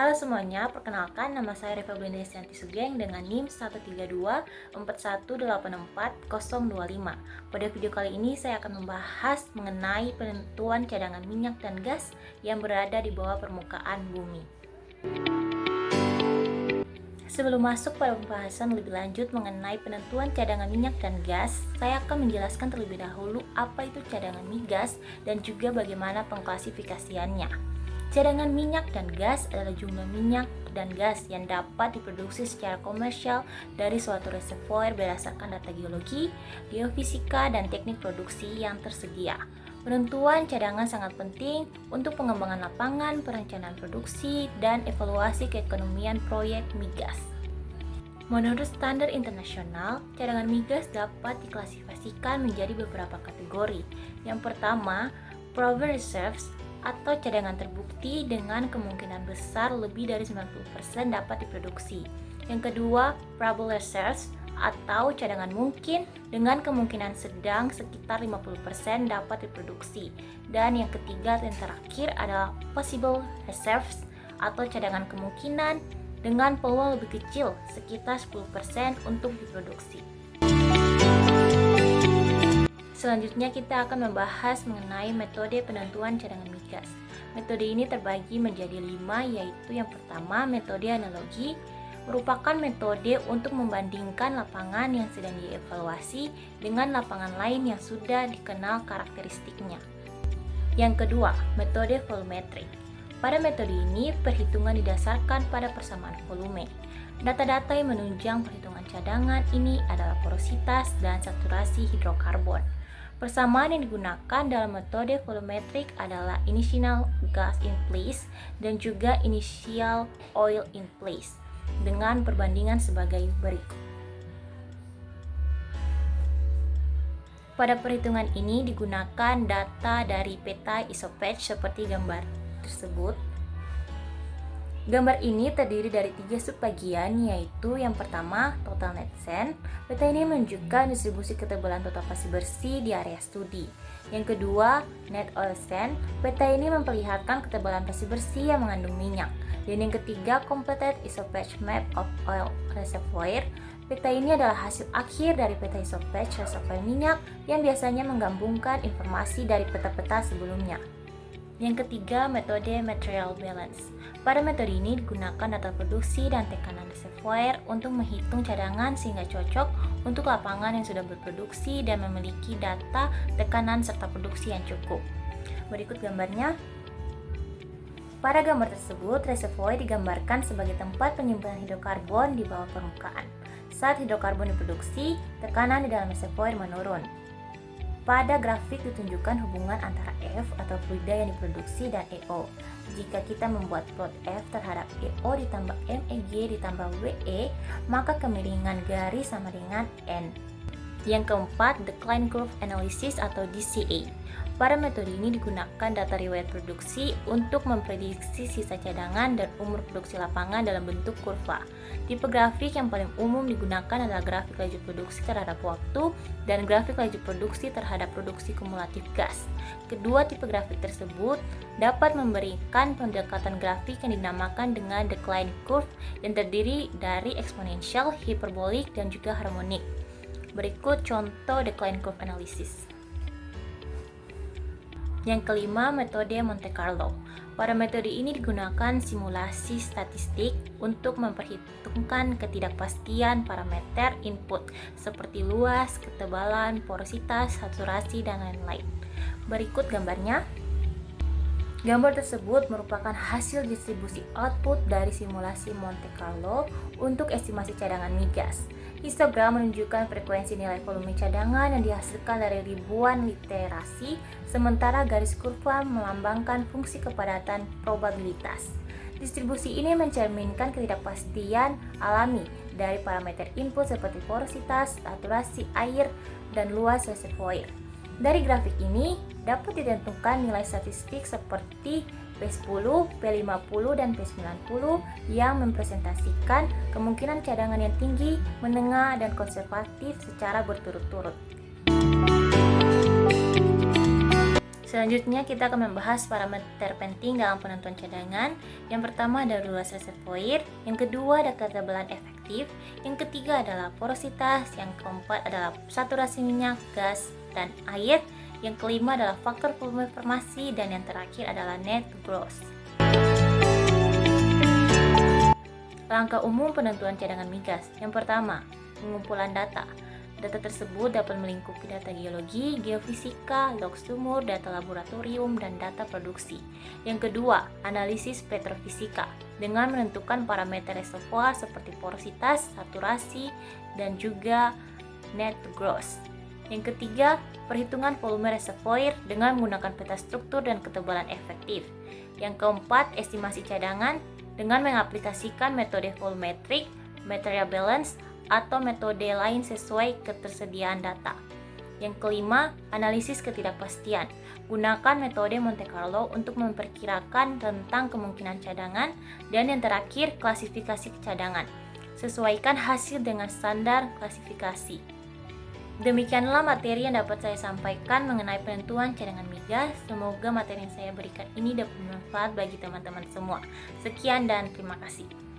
Halo semuanya, perkenalkan nama saya Reva Belinda Estianti Sugeng dengan NIM 13241844025. Pada video kali ini saya akan membahas mengenai penentuan cadangan minyak dan gas yang berada di bawah permukaan bumi. Sebelum masuk pada pembahasan lebih lanjut mengenai penentuan cadangan minyak dan gas, saya akan menjelaskan terlebih dahulu apa itu cadangan migas dan juga bagaimana pengklasifikasiannya. Cadangan minyak dan gas adalah jumlah minyak dan gas yang dapat diproduksi secara komersial dari suatu reservoir berdasarkan data geologi, geofisika, dan teknik produksi yang tersedia. Penentuan cadangan sangat penting untuk pengembangan lapangan, perencanaan produksi, dan evaluasi keekonomian proyek migas. Menurut standar internasional, cadangan migas dapat diklasifikasikan menjadi beberapa kategori. Yang pertama, proven reserves atau cadangan terbukti dengan kemungkinan besar lebih dari 90% dapat diproduksi. Yang kedua, probable reserves atau cadangan mungkin dengan kemungkinan sedang sekitar 50% dapat diproduksi. Dan yang ketiga dan terakhir adalah possible reserves atau cadangan kemungkinan dengan peluang lebih kecil sekitar 10% untuk diproduksi. Selanjutnya kita akan membahas mengenai metode penentuan cadangan migas. Metode ini terbagi menjadi 5, yaitu yang pertama metode analogi, merupakan metode untuk membandingkan lapangan yang sedang dievaluasi dengan lapangan lain yang sudah dikenal karakteristiknya. Yang kedua, metode volumetrik. Pada metode ini, perhitungan didasarkan pada persamaan volume. Data-data yang menunjang perhitungan cadangan ini adalah porositas dan saturasi hidrokarbon. Persamaan yang digunakan dalam metode volumetrik adalah initial gas in place dan juga initial oil in place dengan perbandingan sebagai berikut. Pada perhitungan ini digunakan data dari peta isopatch seperti gambar tersebut. Gambar ini terdiri dari 3 subbagian, yaitu yang pertama total net sand. Peta ini menunjukkan distribusi ketebalan total pasir bersih di area studi. Yang kedua net oil sand. Peta ini memperlihatkan ketebalan pasir bersih yang mengandung minyak. Dan yang ketiga completed isopatch map of oil reservoir. Peta ini adalah hasil akhir dari peta isopatch reservoir minyak yang biasanya menggabungkan informasi dari peta-peta sebelumnya. Yang ketiga, metode material balance. Pada metode ini digunakan data produksi dan tekanan reservoir untuk menghitung cadangan sehingga cocok untuk lapangan yang sudah berproduksi dan memiliki data tekanan serta produksi yang cukup. Berikut gambarnya. Pada gambar tersebut, reservoir digambarkan sebagai tempat penyimpanan hidrokarbon di bawah permukaan. Saat hidrokarbon diproduksi, tekanan di dalam reservoir menurun. Pada grafik ditunjukkan hubungan antara F atau fluida yang diproduksi dan EO. Jika kita membuat plot F terhadap EO ditambah MEG ditambah WE, maka kemiringan garis sama dengan N. Yang keempat, decline curve analysis atau DCA. Pada metode ini digunakan data riwayat produksi untuk memprediksi sisa cadangan dan umur produksi lapangan dalam bentuk kurva. Tipe grafik yang paling umum digunakan adalah grafik laju produksi terhadap waktu dan grafik laju produksi terhadap produksi kumulatif gas. Kedua tipe grafik tersebut dapat memberikan pendekatan grafik yang dinamakan dengan decline curve yang terdiri dari eksponensial, hiperbolik, dan juga harmonik. Berikut contoh decline curve analysis. Yang kelima, metode Monte Carlo. Pada metode ini digunakan simulasi statistik untuk memperhitungkan ketidakpastian parameter input seperti luas, ketebalan, porositas, saturasi, dan lain-lain. Berikut gambarnya. Gambar tersebut merupakan hasil distribusi output dari simulasi Monte Carlo untuk estimasi cadangan migas. Histogram menunjukkan frekuensi nilai volume cadangan yang dihasilkan dari ribuan literasi, sementara garis kurva melambangkan fungsi kepadatan probabilitas. Distribusi ini mencerminkan ketidakpastian alami dari parameter input seperti porositas, saturasi air, dan luas reservoir. Dari grafik ini dapat ditentukan nilai statistik seperti P10, P50, dan P90 yang mempresentasikan kemungkinan cadangan yang tinggi, menengah, dan konservatif secara berturut-turut. Selanjutnya kita akan membahas parameter penting dalam penentuan cadangan. Yang pertama ada luas reservoir, yang kedua ada ketebalan efektif, yang ketiga adalah porositas, yang keempat adalah saturasi minyak, gas, dan air, yang kelima adalah faktor volume formasi, dan yang terakhir adalah net gross. Langkah umum penentuan cadangan migas. Yang pertama, pengumpulan data. Data tersebut dapat melingkupi data geologi, geofisika, log sumur, data laboratorium, dan data produksi. Yang kedua, analisis petrofisika dengan menentukan parameter reservoir seperti porositas, saturasi, dan juga net gross. Yang ketiga, perhitungan volume reservoir dengan menggunakan peta struktur dan ketebalan efektif. Yang keempat, estimasi cadangan dengan mengaplikasikan metode volumetric, material balance, atau metode lain sesuai ketersediaan data. Yang kelima, analisis ketidakpastian. Gunakan metode Monte Carlo untuk memperkirakan rentang kemungkinan cadangan. Dan yang terakhir, klasifikasi cadangan. Sesuaikan hasil dengan standar klasifikasi. Demikianlah materi yang dapat saya sampaikan mengenai penentuan cadangan migas. Semoga materi yang saya berikan ini dapat bermanfaat bagi teman-teman semua. Sekian dan terima kasih.